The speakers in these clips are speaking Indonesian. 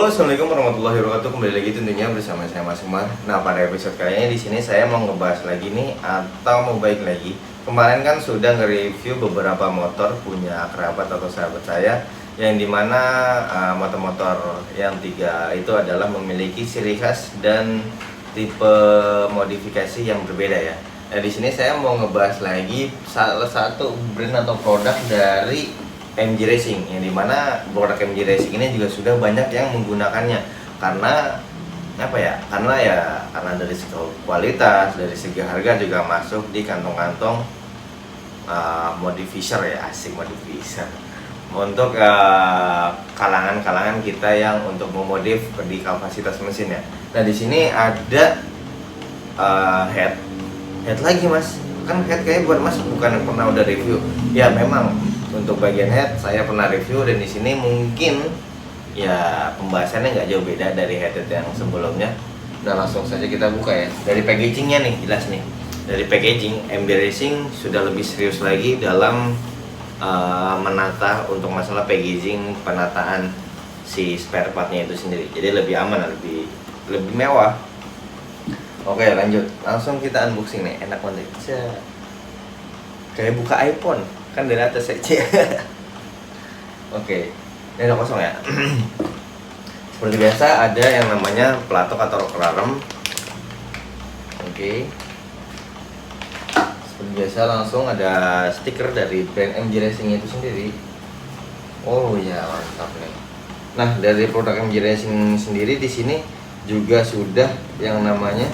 Halo, assalamualaikum warahmatullahi wabarakatuh. Kembali lagi tentunya bersama saya Mas Umar. Nah, pada episode kali ini di sini saya mau ngebahas lagi nih, atau mau baik lagi. Kemarin kan sudah nge-review beberapa motor punya kerabat atau sahabat saya, yang dimana motor-motor yang tiga itu adalah memiliki ciri khas dan tipe modifikasi yang berbeda ya. Nah, di sini saya mau ngebahas lagi salah satu brand atau produk dari MG Racing, yang dimana produk MG Racing ini juga sudah banyak yang menggunakannya karena apa ya? Karena dari segi kualitas, dari segi harga juga masuk di kantong-kantong modifier ya, asik modifier untuk kalangan-kalangan kita yang untuk memodif di kapasitas mesin ya. Nah, di sini ada head lagi mas, kan head kayaknya bukan pernah udah review ya. Memang untuk bagian head saya pernah review, dan di sini mungkin ya pembahasannya nggak jauh beda dari head yang sebelumnya. Nah, langsung saja kita buka ya. Dari packagingnya nih, jelas nih, dari packaging MG Racing sudah lebih serius lagi dalam menata untuk masalah packaging, penataan si spare partnya itu sendiri. Jadi lebih aman, lebih mewah. Oke, lanjut, langsung kita unboxing nih. Enak banget, kayak buka iPhone kan dari atas aja. Oke, ini udah kosong ya. Seperti biasa ada yang namanya pelatok atau rocker arm. Oke, seperti biasa langsung ada stiker dari brand MG Racing itu sendiri. Oh ya, mantap nih. Nah, dari produk MG Racing sendiri di sini juga sudah yang namanya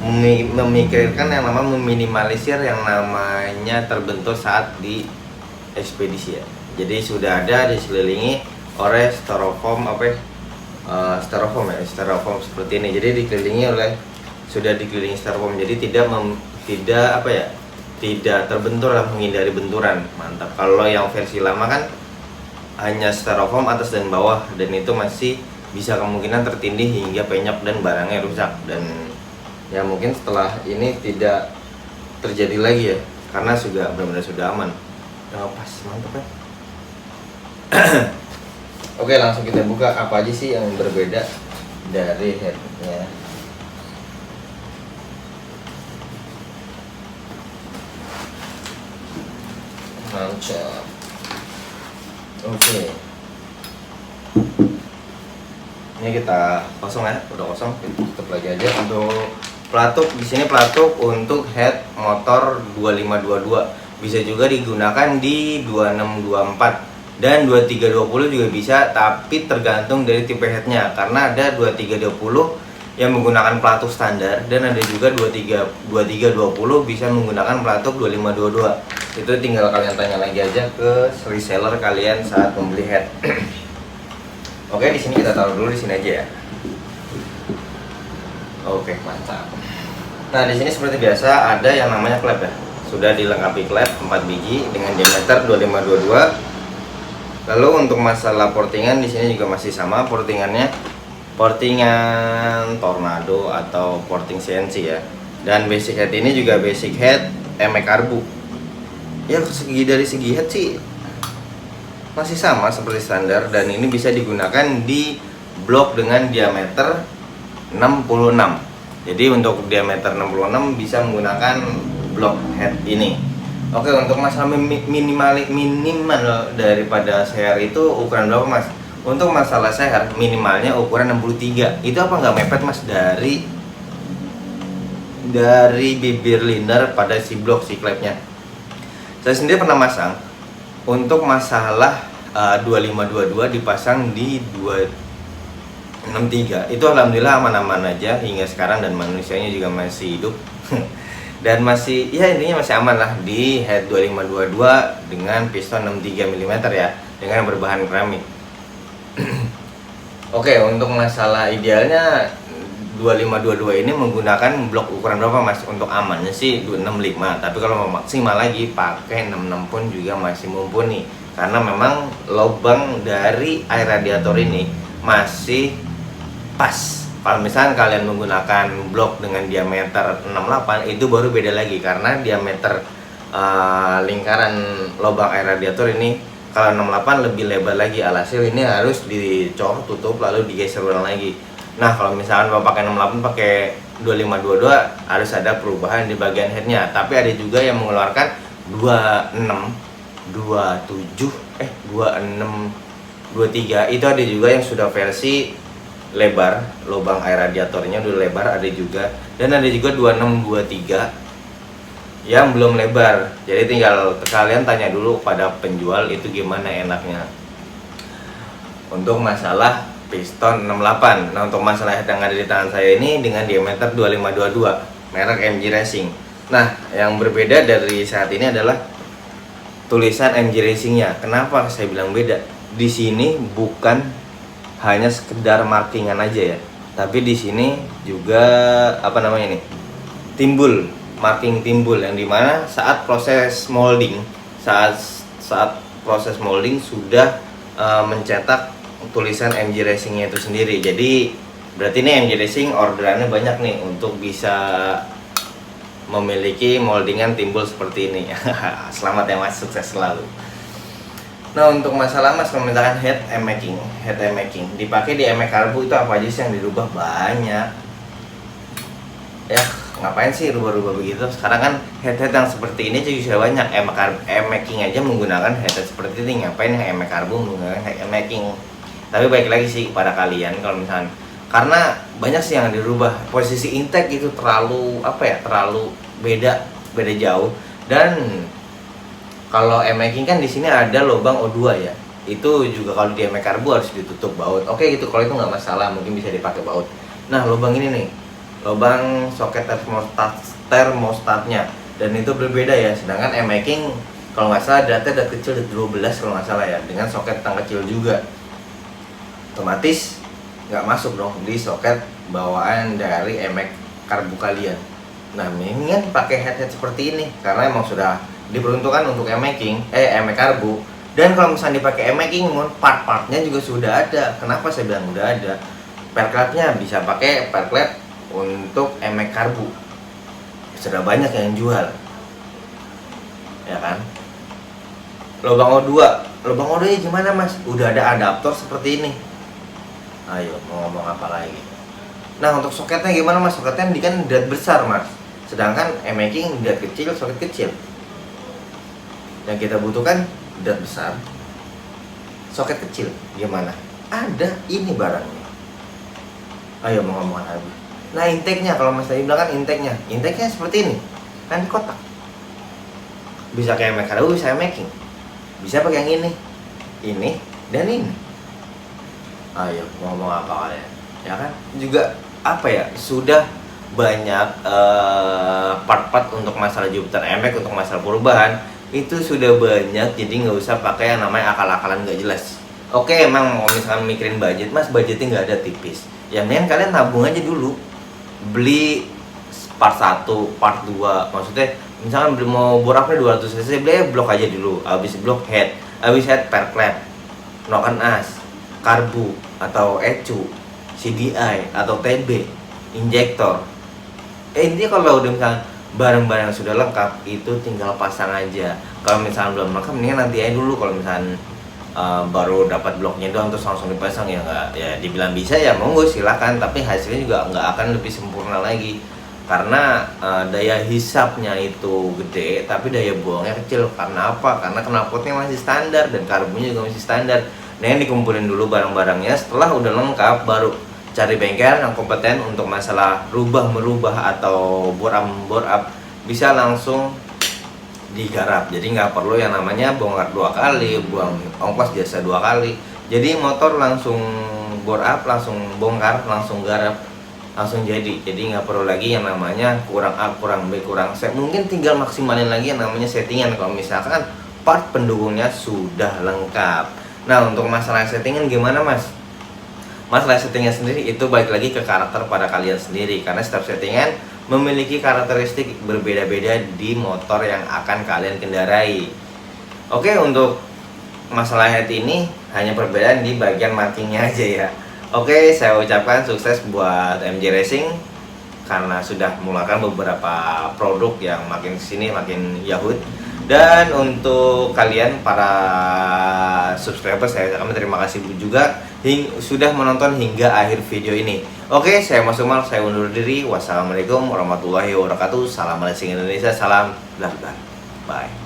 memikirkan yang namanya meminimalisir yang namanya terbentur saat di ekspedisi ya. Jadi sudah ada diselilingi oleh styrofoam styrofoam seperti ini. Jadi sudah dikelilingi styrofoam. Jadi tidak terbentur lah, menghindari benturan. Mantap. Kalau yang versi lama kan hanya styrofoam atas dan bawah, dan itu masih bisa kemungkinan tertindih hingga penyok dan barangnya rusak. Dan ya mungkin setelah ini tidak terjadi lagi ya, karena benar-benar sudah aman. Pas, mantap ya. Oke, langsung kita buka apa aja sih yang berbeda dari headnya. Mantap. Oke, ini kita kosong ya, udah kosong, kita tutup lagi aja. Untuk pelatuk, di sini pelatuk untuk head motor 2522, bisa juga digunakan di 2624 dan 2320 juga bisa, tapi tergantung dari tipe headnya. Karena ada 2320 yang menggunakan pelatuk standar, dan ada juga 2320 bisa menggunakan pelatuk 2522. Itu tinggal kalian tanya lagi aja ke reseller kalian saat membeli head. Oke, di sini kita taruh dulu di sini aja ya. Oke, mantap. Nah, di sini seperti biasa ada yang namanya klep ya. Sudah dilengkapi klep 4 biji dengan diameter 2522. Lalu untuk masalah portingan di sini juga masih sama portingannya. Portingan Tornado atau porting CNC ya. Dan basic head ini juga basic head MX Karbu. Ya, dari segi head sih masih sama seperti standar, dan ini bisa digunakan di blok dengan diameter 66. Jadi untuk diameter 66 bisa menggunakan blok head ini. Oke, untuk masalah minimal daripada seher itu ukuran berapa mas? Untuk masalah seher minimalnya ukuran 63. Itu apa nggak mepet mas dari bibir liner pada si blok si klepnya? Saya sendiri pernah masang. Untuk masalah 2522 dipasang di 263, itu alhamdulillah aman-aman aja hingga sekarang, dan manusianya juga masih hidup. Dan masih, ya intinya masih aman lah di head 2522 dengan piston 63 mm ya, dengan berbahan keramik. Oke, untuk masalah idealnya 2522 ini menggunakan blok ukuran berapa mas? Untuk amannya sih 265, tapi kalau mau maksimal lagi pakai 66 pun juga masih mumpuni, karena memang lubang dari air radiator ini masih pas. Kalau misalnya kalian menggunakan blok dengan diameter 68, itu baru beda lagi, karena diameter lingkaran lubang air radiator ini Kalau 68 lebih lebar lagi, alhasil ini harus dicor, tutup, lalu digeser ulang lagi. Nah kalau misalkan Bapak pakai 68 pakai 2522 harus ada perubahan di bagian headnya. Tapi ada juga yang mengeluarkan 26, 27, 26, 23. Itu ada juga yang sudah versi lebar, lubang air radiatornya udah lebar, ada juga. Dan ada juga 26, 23 yang belum lebar. Jadi tinggal kalian tanya dulu pada penjual itu gimana enaknya untuk masalah piston 68. Nah untuk masalah head yang ada di tangan saya ini dengan diameter 2522 merek MG Racing. Nah yang berbeda dari saat ini adalah tulisan MG Racingnya. Kenapa saya bilang beda? Di sini bukan hanya sekedar markingan aja ya, tapi di sini juga apa namanya nih, timbul marking timbul yang dimana saat proses molding, saat proses molding sudah mencetak tulisan MG Racingnya itu sendiri. Jadi berarti ini MG Racing orderannya banyak nih untuk bisa memiliki moldingan timbul seperti ini. Selamat ya Mas, sukses selalu. Nah untuk masalah Mas, kalau misalkan head making dipakai di MX Karbu itu apa aja sih yang dirubah? Banyak ya, ngapain sih rubah-rubah begitu? Sekarang kan head-head yang seperti ini juga sudah banyak. M-making aja menggunakan head-head seperti ini, ngapain yang MX Karbu menggunakan head making? Tapi baik lagi sih pada kalian kalau misalkan, karena banyak sih yang dirubah. Posisi intake itu terlalu terlalu beda jauh. Dan kalau M-making kan di sini ada lubang O2 ya. Itu juga kalau di MX Karbu harus ditutup baut. Oke gitu, kalau itu nggak masalah, mungkin bisa dipakai baut. Nah lubang ini nih, lubang soket termostatnya, dan itu berbeda ya. Sedangkan M-making kalau nggak salah datanya kecil, 12 kalau nggak salah ya, dengan soket yang kecil juga. Otomatis nggak masuk dong di soket bawaan dari MX Karbu kalian. Nah ini kan pakai head seperti ini karena emang sudah diperuntukkan untuk MX Karbu. Dan kalau misalnya dipakai M-making, part-partnya juga sudah ada. Kenapa saya bilang udah ada? Perkletnya bisa pakai perklet untuk MX Karbu, sudah banyak yang jual ya kan. Lubang O2 nya gimana Mas? Udah ada adaptor seperti ini. Ayo mau ngomong apa lagi? Nah untuk soketnya gimana Mas? Soketnya ini kan drat besar Mas, sedangkan M-making drat kecil, soket kecil. Yang kita butuhkan drat besar, soket kecil. Gimana? Ada ini barangnya. Ayo mau ngomong lagi. Nah intake-nya, kalau Mas tadi bilang kan intake-nya seperti ini kan, di kotak. Bisa kayak MX Karbu, bisa making, bisa pakai yang ini dan ini. Ayo ngomong apa kalian ya kan. Juga sudah banyak part-part untuk masalah Jupiter MX, untuk masalah perubahan itu sudah banyak. Jadi nggak usah pakai yang namanya akal-akalan nggak jelas. Oke emang mau misalkan mikirin budget Mas, budgetnya nggak ada, tipis ya, mending kalian nabung aja dulu, beli part 1, part 2. Maksudnya misalkan mau borapnya 200 cc, beli blok aja dulu. Habis blok head, perklet, noken as, karbu atau ECU, CDI atau TB, injektor. Intinya kalau udah misalkan barang-barang yang sudah lengkap itu tinggal pasang aja. Kalau misalkan belum lengkap, mendingan nanti aja dulu. Kalau misalkan baru dapat bloknya doang terus langsung dipasang ya nggak, ya dibilang bisa ya monggo silakan, tapi hasilnya juga nggak akan lebih sempurna lagi karena daya hisapnya itu gede tapi daya buangnya kecil. Karena apa? Karena knalpotnya masih standar dan karbunya juga masih standar. Nah yang dikumpulin dulu barang-barangnya, setelah udah lengkap baru cari bengkel yang kompeten untuk masalah rubah-merubah atau bore up, bisa langsung digarap. Jadi nggak perlu yang namanya bongkar 2 kali, buang ongkos jasa 2 kali. Jadi motor langsung bore up, langsung bongkar, langsung garap, langsung jadi nggak perlu lagi yang namanya kurang A, kurang B, kurang C. Mungkin tinggal maksimalin lagi yang namanya settingan kalau misalkan part pendukungnya sudah lengkap. Nah untuk masalah settingan gimana Mas? Masalah settingnya sendiri itu balik lagi ke karakter pada kalian sendiri, karena setiap settingan memiliki karakteristik berbeda-beda di motor yang akan kalian kendarai. Oke, untuk masalah head ini hanya perbedaan di bagian markingnya aja ya. Oke, saya ucapkan sukses buat MG Racing karena sudah mengeluarkan beberapa produk yang makin kesini makin yahut. Dan untuk kalian para subscriber, saya kami terima kasih juga sudah menonton hingga akhir video ini. Oke, saya Mas Umar, saya undur diri. Wassalamualaikum warahmatullahi wabarakatuh. Salam Malaysia Indonesia, salam blar blar. Bye.